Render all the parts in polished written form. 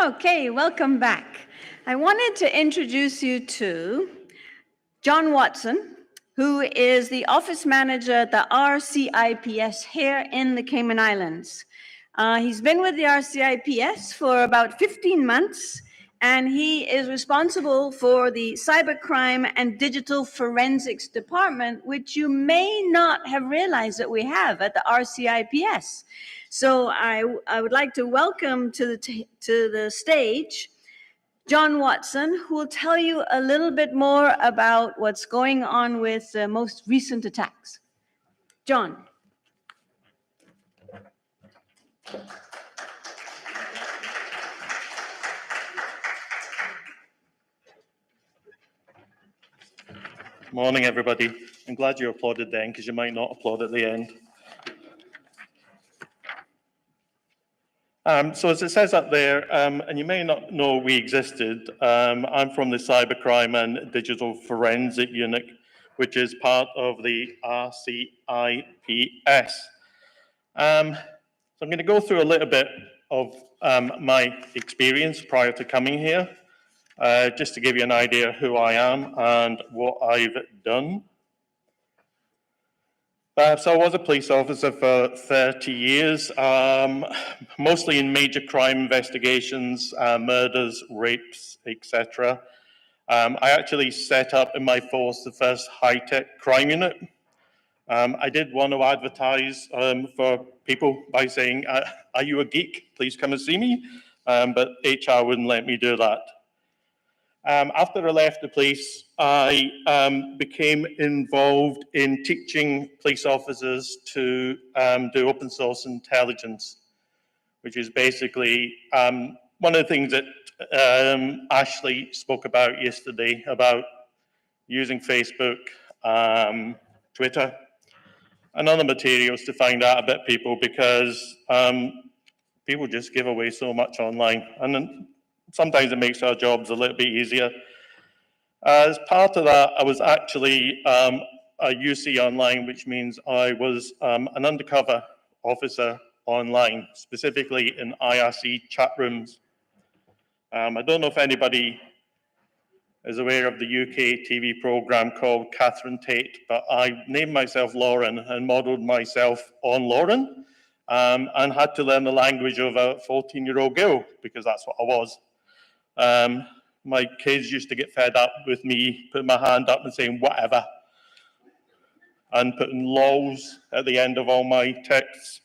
Okay, welcome back. I wanted to introduce you to John Watson, who is the office manager at the RCIPS here in the Cayman Islands. He's been with the RCIPS for about 15 months, and he is responsible for the cybercrime and digital forensics department, which you may not have realized that we have at the RCIPS. So I would like to welcome to the stage John Watson, who will tell you a little bit more about what's going on with the most recent attacks. John. Morning, everybody. I'm glad you applauded then, because you might not applaud at the end. So as it says up there, and you may not know we existed, I'm from the Cybercrime and Digital Forensic Unit, which is part of the RCIPS. So I'm going to go through a little bit of my experience prior to coming here, just to give you an idea of who I am and what I've done. So I was a police officer for 30 years, mostly in major crime investigations, murders, rapes, etc. I actually set up in my force the first high-tech crime unit. I did want to advertise for people by saying, are you a geek? Please come and see me. But HR wouldn't let me do that. After I left the police, I became involved in teaching police officers to do open source intelligence, which is basically one of the things that Ashley spoke about yesterday, about using Facebook, Twitter, and other materials to find out about people, because people just give away so much online. And then sometimes it makes our jobs a little bit easier. As part of that, I was actually a UC online, which means I was an undercover officer online, specifically in IRC chat rooms. I don't know if anybody is aware of the UK TV program called Catherine Tate, but I named myself Lauren and modeled myself on Lauren, and had to learn the language of a 14-year-old girl, because that's what I was. My kids used to get fed up with me putting my hand up and saying whatever, and putting lols at the end of all my texts.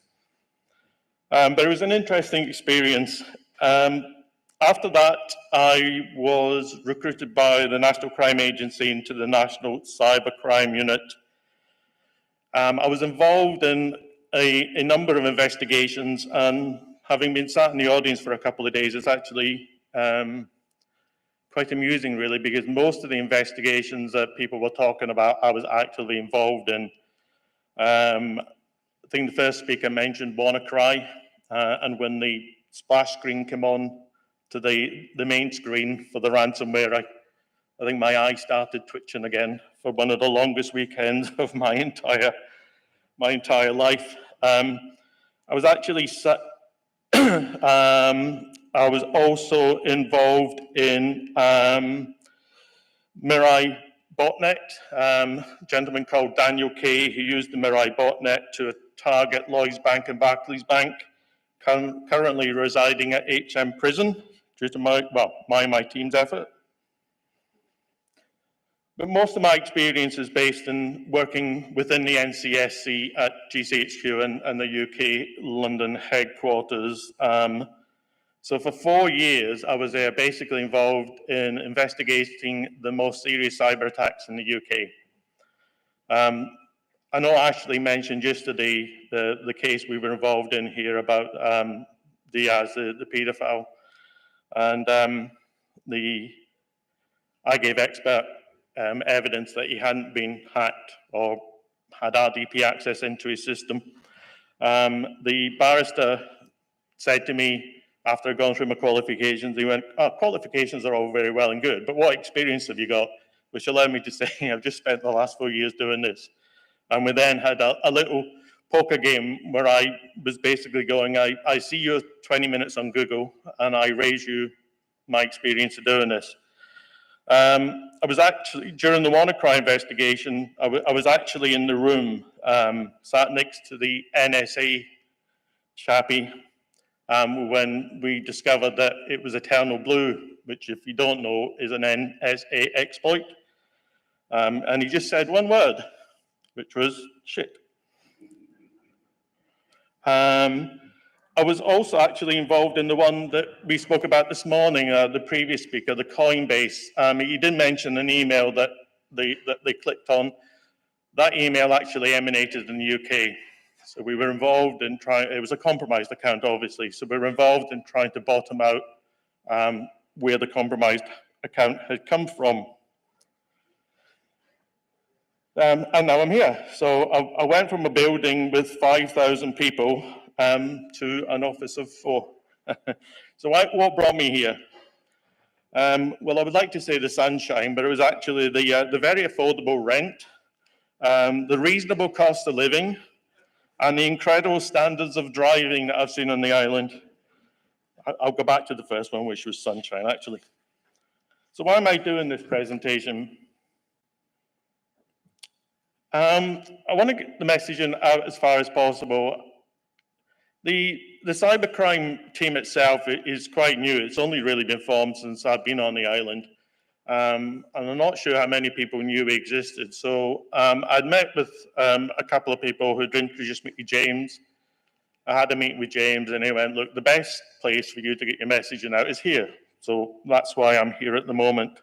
But it was an interesting experience. After that, I was recruited by the National Crime Agency into the National Cybercrime Unit. I was involved in a number of investigations, and having been sat in the audience for a couple of days, it's actually quite amusing, really, because most of the investigations that people were talking about, I was actively involved in. I think the first speaker mentioned WannaCry, and when the splash screen came on to the main screen for the ransomware, I think my eye started twitching again for one of the longest weekends of my entire life. I was actually I was also involved in Mirai botnet, a gentleman called Daniel Kay, who used the Mirai botnet to target Lloyds Bank and Barclays Bank, currently residing at HM Prison due to my team's effort. But most of my experience is based in working within the NCSC at GCHQ and the UK London headquarters. So for 4 years, I was there basically involved in investigating the most serious cyber attacks in the UK. I know Ashley mentioned yesterday the case we were involved in here about Diaz, the paedophile, and I gave expert evidence that he hadn't been hacked or had RDP access into his system. The barrister said to me, after going through my qualifications, he went, "Oh, qualifications are all very well and good, but what experience have you got?" Which allowed me to say, I've just spent the last 4 years doing this. And we then had a little poker game where I was basically going, I see your 20 minutes on Google and I raise you my experience of doing this. I was actually, during the WannaCry investigation, I was actually in the room, sat next to the NSA chappie, when we discovered that it was Eternal Blue, which, if you don't know, is an NSA exploit. And he just said one word, which was shit. I was also actually involved in the one that we spoke about this morning, the previous speaker, the Coinbase. He did mention an email that they clicked on. That email actually emanated in the UK. So we were involved in trying, it was a compromised account, obviously. So we were involved in trying to bottom out where the compromised account had come from. And now I'm here. So I went from a building with 5,000 people to an office of 4. So what brought me here? Well, I would like to say the sunshine, but it was actually the very affordable rent, the reasonable cost of living, and the incredible standards of driving that I've seen on the island. I'll go back to the first one, which was sunshine, actually. So why am I doing this presentation? I want to get the message out as far as possible. The cybercrime team itself is quite new. It's only really been formed since I've been on the island. And I'm not sure how many people knew we existed. So I'd met with a couple of people who'd introduced me to James. I had a meeting with James and he went, look, the best place for you to get your messaging out is here. So that's why I'm here at the moment.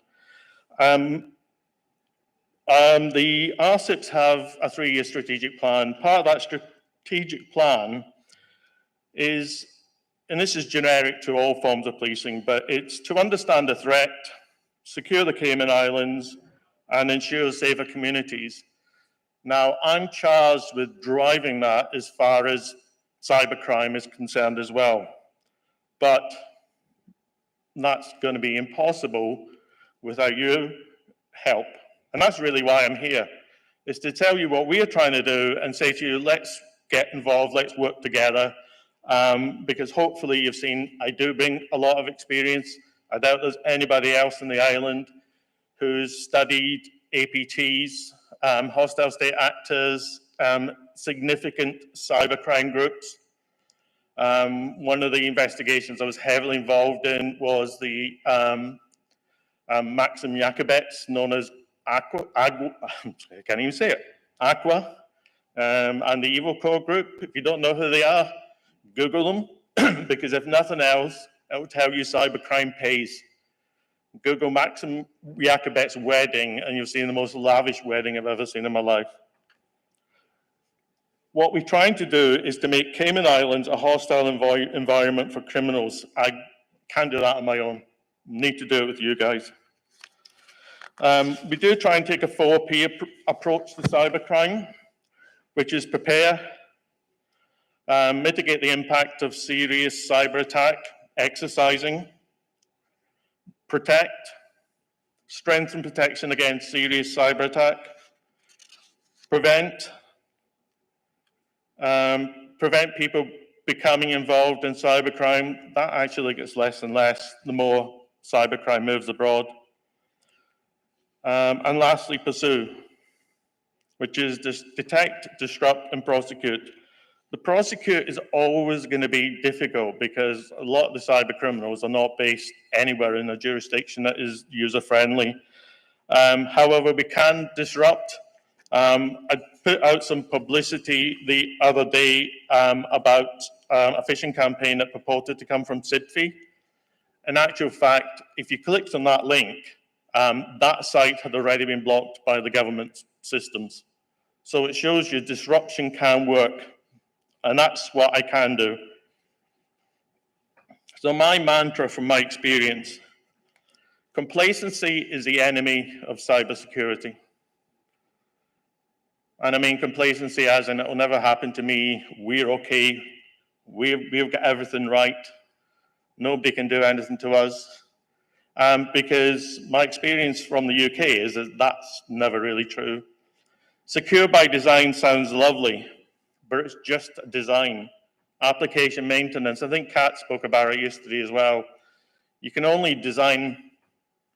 The RCIPS have a 3-year strategic plan. Part of that strategic plan is, and this is generic to all forms of policing, but it's to understand the threat, secure the Cayman Islands, and ensure safer communities. Now, I'm charged with driving that as far as cybercrime is concerned as well. But that's going to be impossible without your help. And that's really why I'm here, is to tell you what we are trying to do and say to you, let's get involved, let's work together, because hopefully you've seen I do bring a lot of experience. I doubt there's anybody else in the island who's studied APTs, hostile state actors, significant cybercrime groups. One of the investigations I was heavily involved in was the Maxim Jacobets, known as Aqua, I can't even say it, Aqua, and the Evil Core group. If you don't know who they are, Google them, because if nothing else, it will tell you cybercrime pays. Google Maxim Jacobet's wedding, and you'll see the most lavish wedding I've ever seen in my life. What we're trying to do is to make Cayman Islands a hostile environment for criminals. I can't do that on my own. Need to do it with you guys. We do try and take a 4P approach to cybercrime, which is prepare, mitigate the impact of serious cyber attack, exercising, protect, strengthen protection against serious cyber attack, prevent people becoming involved in cybercrime. That actually gets less and less the more cybercrime moves abroad. And lastly, pursue, which is detect, disrupt, and prosecute. The prosecute is always going to be difficult because a lot of the cyber criminals are not based anywhere in a jurisdiction that is user-friendly. However, we can disrupt. I put out some publicity the other day about a phishing campaign that purported to come from SIPFI. In actual fact, if you clicked on that link, that site had already been blocked by the government systems. So it shows you disruption can work, and that's what I can do. So my mantra from my experience, complacency is the enemy of cybersecurity. And I mean complacency as in it'll never happen to me, we're okay, we've got everything right, nobody can do anything to us. Because my experience from the UK is that that's never really true. Secure by design sounds lovely, but it's just design. Application maintenance, I think Kat spoke about it yesterday as well. You can only design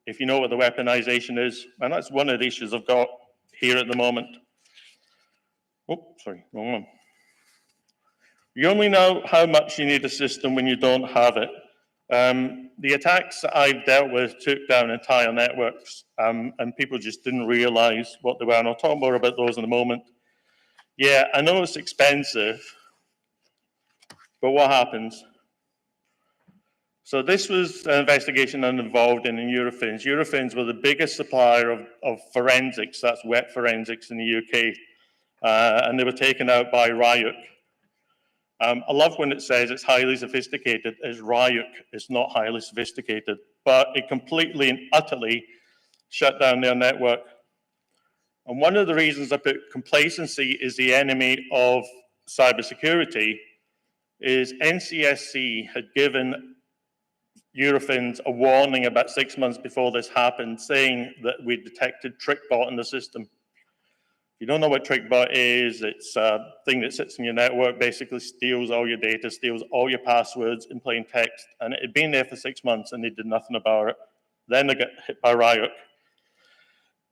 if you know what the weaponization is, and that's one of the issues I've got here at the moment. Oh, sorry, wrong one. You only know how much you need a system when you don't have it. The attacks that I've dealt with took down entire networks, and people just didn't realize what they were, and I'll talk more about those in a moment. Yeah, I know it's expensive, but what happens? So this was an investigation I'm involved in Eurofins. Eurofins were the biggest supplier of forensics, that's wet forensics in the UK, and they were taken out by Ryuk. I love when it says it's highly sophisticated. It's Ryuk, it's not highly sophisticated, but it completely and utterly shut down their network. And one of the reasons I put complacency is the enemy of cybersecurity is NCSC had given Eurofins a warning about 6 months before this happened, saying that we detected TrickBot in the system. If you don't know what TrickBot is, it's a thing that sits in your network, basically steals all your data, steals all your passwords in plain text, and it had been there for 6 months and they did nothing about it. Then they got hit by Ryuk.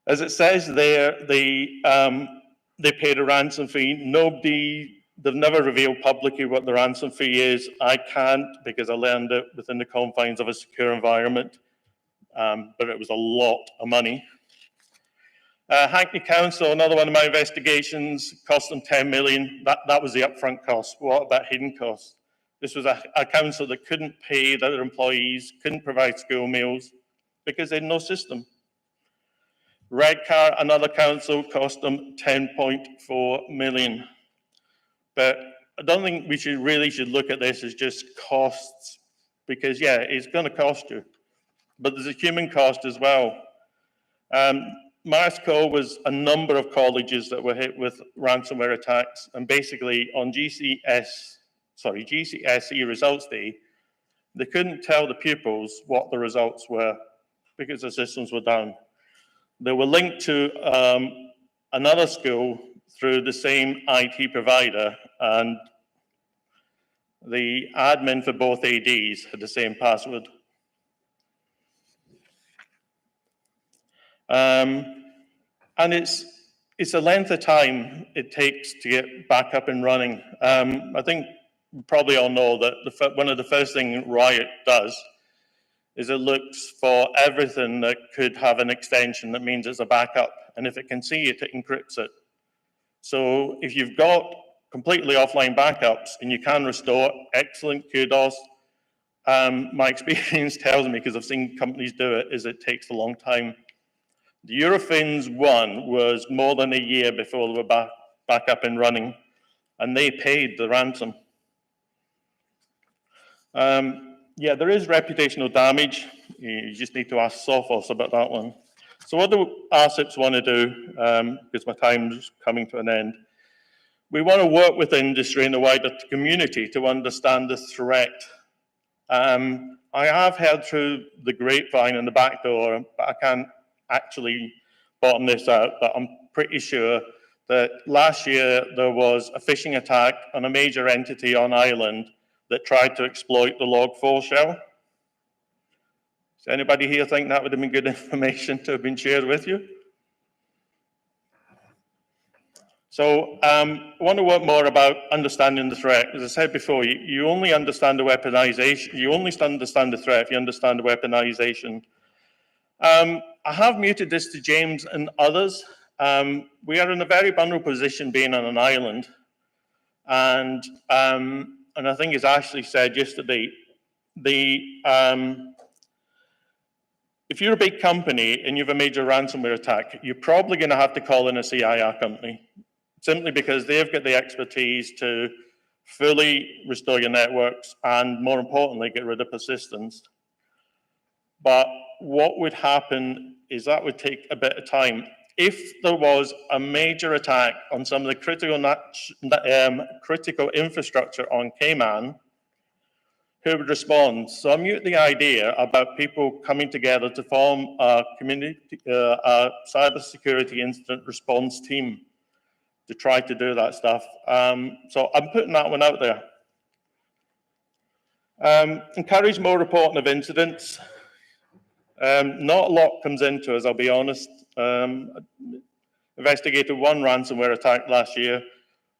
As it says there, they paid a ransom fee. They've never revealed publicly what the ransom fee is. I can't because I learned it within the confines of a secure environment, but it was a lot of money. Hackney Council, another one of my investigations, cost them 10 million. That was the upfront cost. What about hidden costs? This was a council that couldn't pay their employees, couldn't provide school meals because they had no system. Redcar, another council, cost them 10.4 million. But I don't think we should look at this as just costs because, yeah, it's going to cost you. But there's a human cost as well. Marsco was a number of colleges that were hit with ransomware attacks, and basically on GCSE results day, they couldn't tell the pupils what the results were because the systems were down. They were linked to another school through the same IT provider, and the admin for both ADs had the same password. And it's a length of time it takes to get back up and running. I think you probably all know that one of the first things Riot does is it looks for everything that could have an extension that means it's a backup. And if it can see it, it encrypts it. So if you've got completely offline backups and you can restore, excellent, kudos. My experience tells me, because I've seen companies do it, is it takes a long time. The Eurofins one was more than a year before they were back up and running, and they paid the ransom. Yeah, there is reputational damage. You just need to ask Sophos about that one. So what do RCIPS want to do, because my time's coming to an end? We want to work with industry and the wider community to understand the threat. I have heard through the grapevine and the back door, but I can't actually bottom this out, but I'm pretty sure that last year there was a phishing attack on a major entity on Ireland that tried to exploit the Log4 shell. Does anybody here think that would have been good information to have been shared with you? So I want to work more about understanding the threat. As I said before, you only understand the weaponization, you only understand the threat if you understand the weaponization. I have muted this to James and others. We are in a very vulnerable position being on an island. And I think as Ashley said yesterday, if you're a big company and you have a major ransomware attack, you're probably going to have to call in a CIR company, simply because they've got the expertise to fully restore your networks and, more importantly, get rid of persistence. But what would happen is that would take a bit of time. If there was a major attack on some of the critical infrastructure on Cayman, who would respond? So I mute the idea about people coming together to form a community, a cybersecurity incident response team. to try to do that stuff. So I'm putting that one out there. Encourage more reporting of incidents. Not a lot comes into us, I'll be honest. Investigated one ransomware attack last year,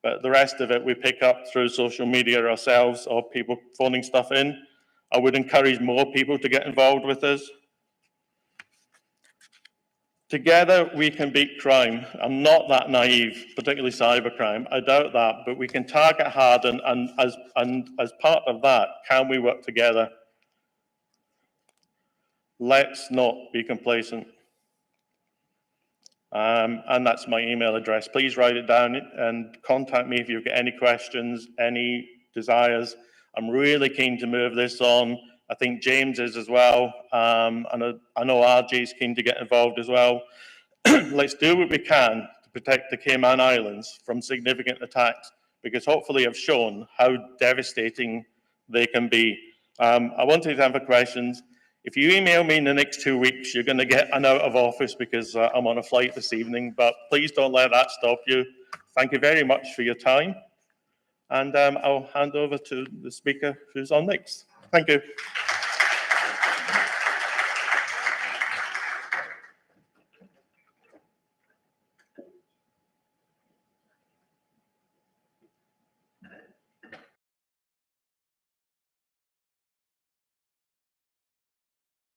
but the rest of it we pick up through social media ourselves or people phoning stuff in. I would encourage more people to get involved with us. Together we can beat crime. I'm not that naive, particularly cybercrime. I doubt that, but we can target hard, and as part of that, can we work together? Let's not be complacent. And that's my email address. Please write it down and contact me if you've got any questions, any desires. I'm really keen to move this on. I think James is as well. And I know RJ is keen to get involved as well. Let's do what we can to protect the Cayman Islands from significant attacks, because hopefully I've shown how devastating they can be. I want to have questions. If you email me in the next 2 weeks, you're going to get an out of office because I'm on a flight this evening, but please don't let that stop you. Thank you very much for your time. And I'll hand over to the speaker who's on next. Thank you.